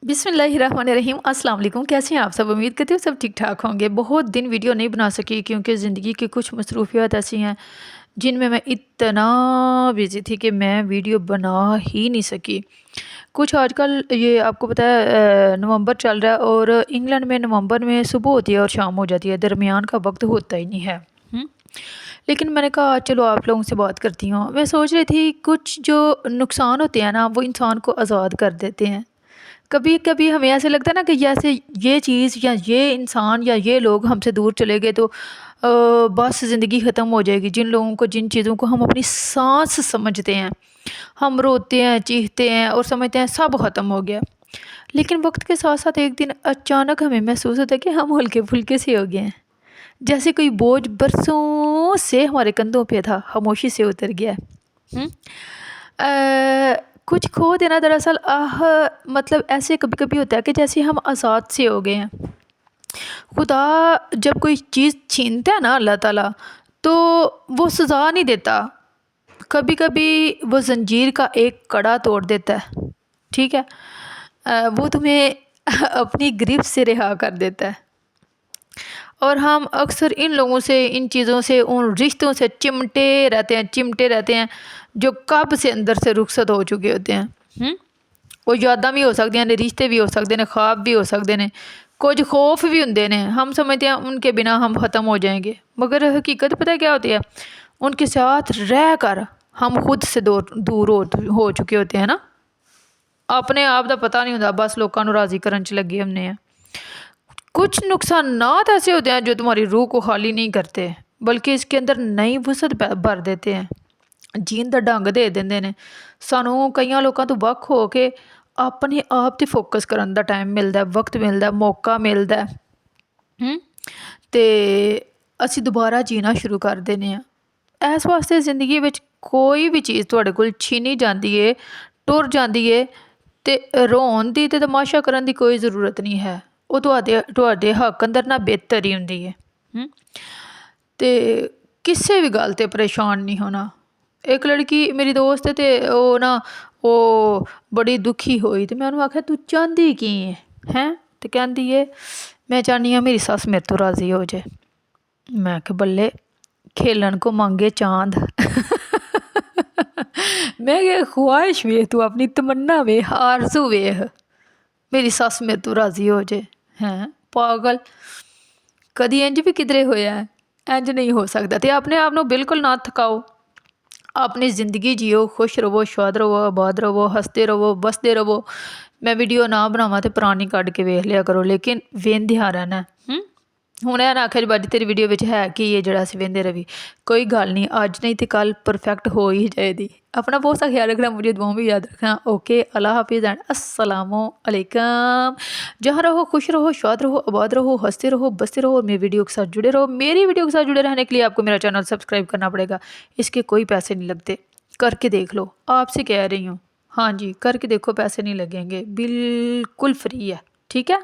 बिस्मिल्लाहिर्रहमानिर्रहीम। अस्सलाम वालेकुम। कैसे हैं आप सब? उम्मीद करती हूँ सब ठीक ठाक होंगे। बहुत दिन वीडियो नहीं बना सकी क्योंकि ज़िंदगी की कुछ मसरूफियत ऐसी हैं जिनमें मैं इतना बिज़ी थी कि मैं वीडियो बना ही नहीं सकी। कुछ आजकल ये आपको पता है नवंबर चल रहा है और इंग्लैंड में नवंबर में सुबह होती है और शाम हो जाती है, दरमियान का वक्त होता ही नहीं है। हुँ? लेकिन मैंने कहा चलो आप लोगों से बात करती हूँ। मैं सोच रही थी कुछ जो नुकसान होते हैं ना वो इंसान को आज़ाद कर देते हैं। कभी कभी हमें ऐसे लगता है ना कि जैसे ये चीज़ या ये इंसान या ये लोग हमसे दूर चले गए तो बस ज़िंदगी ख़त्म हो जाएगी। जिन लोगों को जिन चीज़ों को हम अपनी सांस समझते हैं, हम रोते हैं, चीखते हैं और समझते हैं सब ख़त्म हो गया। लेकिन वक्त के साथ साथ एक दिन अचानक हमें महसूस होता है कि हम हल्के फुल्के से हो गए हैं, जैसे कोई बोझ बरसों से हमारे कंधों पे था खामोशी से उतर गया है। हुँ? कुछ खो देना दरअसल मतलब ऐसे कभी कभी होता है कि जैसे हम आज़ाद से हो गए हैं। खुदा जब कोई चीज़ छीनता है ना अल्लाह ताला, तो वो सज़ा नहीं देता। कभी कभी वो ज़ंजीर का एक कड़ा तोड़ देता है, ठीक है। वो तुम्हें अपनी गिरफ्त से रिहा कर देता है। और हम अक्सर इन लोगों से, इन चीज़ों से, उन रिश्तों से चिमटे रहते हैं जो कब से अंदर से रुखसत हो चुके होते हैं। वो यादां भी हो सकती हैं, रिश्ते भी हो सकते हैं, ख्वाब भी हो सकते हैं, कुछ खौफ भी होंगे ने। हम समझते हैं उनके बिना हम ख़त्म हो जाएंगे, मगर हकीकत पता है क्या होती है? उनके साथ रह कर हम खुद से दूर हो चुके होते हैं ना। अपने आप का पता नहीं होता, बस लोगों को राज़ी करन च लगे हमने हैं। कुछ नुकसानात ऐसे होते हैं जो तुम्हारी रूह को खाली नहीं करते, बल्कि इसके अंदर नई वसत भर देते हैं, जीन का ढंग दे देंगे ने। सानू कई लोगों तो वक् हो के अपने आप से फोकस करने का टाइम मिलता है, वक्त मिलता है, मौका मिलता है। तो असी दोबारा जीना शुरू कर देने हैं। इस वास्ते ज़िंदगी में कोई भी चीज़ तुहाडे कोल छीनी जाती है, टुर जाती है, तो रोन की तो तमाशा करने की कोई ज़रूरत नहीं है। वो तुहाडे हक अंदर ना बेहतर ही होंदी है। तो किसी भी गल ते परेशान नहीं होना। एक लड़की मेरी दोस्त है, तो वो ना वो बड़ी दुखी हुई, तो मैं उन्होंने आख्या तू चाहती की है? तो कहती है मैं चाहनी हाँ मेरी सस मेरे तो राज़ी हो जाए। मैं आख्या बल्ले खेलन को मांगे चांद। मैं क्या ख्वाहिश वेख, तू अपनी तमन्ना वेख, आरज़ू वेख, मेरी सस मेरे तो राज़ी हो जाए। हैं पागल, कदी इंज भी किधरे होया है? इंज नहीं हो सकता। तो अपने आप को बिल्कुल ना थकाओ, अपनी ज़िंदगी जियो, खुश रवो, शाद रवो, आबाद रवो, हंसते रवो, बसते रवो। मैं वीडियो ना बनावा तो पुरानी कढ़ के वेख लिया करो, लेकिन वेंदिया रहना। हुण ना आखे बाजी तेरी वीडियो में है कि ये जरा असीं वेंदे रवि। कोई गल नहीं, अज नहीं तो कल परफेक्ट हो ही जाएगी। अपना बहुत सा ख्याल रखना, मुझे दुआओं भी याद रखना। ओके, अल्लाह हाफिज़ एंड अस्सलामु अलैकुम। जहाँ रहो खुश रहो, शाद रहो, आबाद रहो, हंसते रहो, बसते रहो और मेरी वीडियो के साथ जुड़े रहो। मेरी वीडियो के साथ जुड़े रहने के लिए आपको मेरा चैनल सब्सक्राइब करना पड़ेगा। इसके कोई पैसे नहीं लगते, करके देख लो, आपसे कह रही हूँ। हाँ जी, करके देखो, पैसे नहीं लगेंगे, बिल्कुल फ्री है, ठीक है।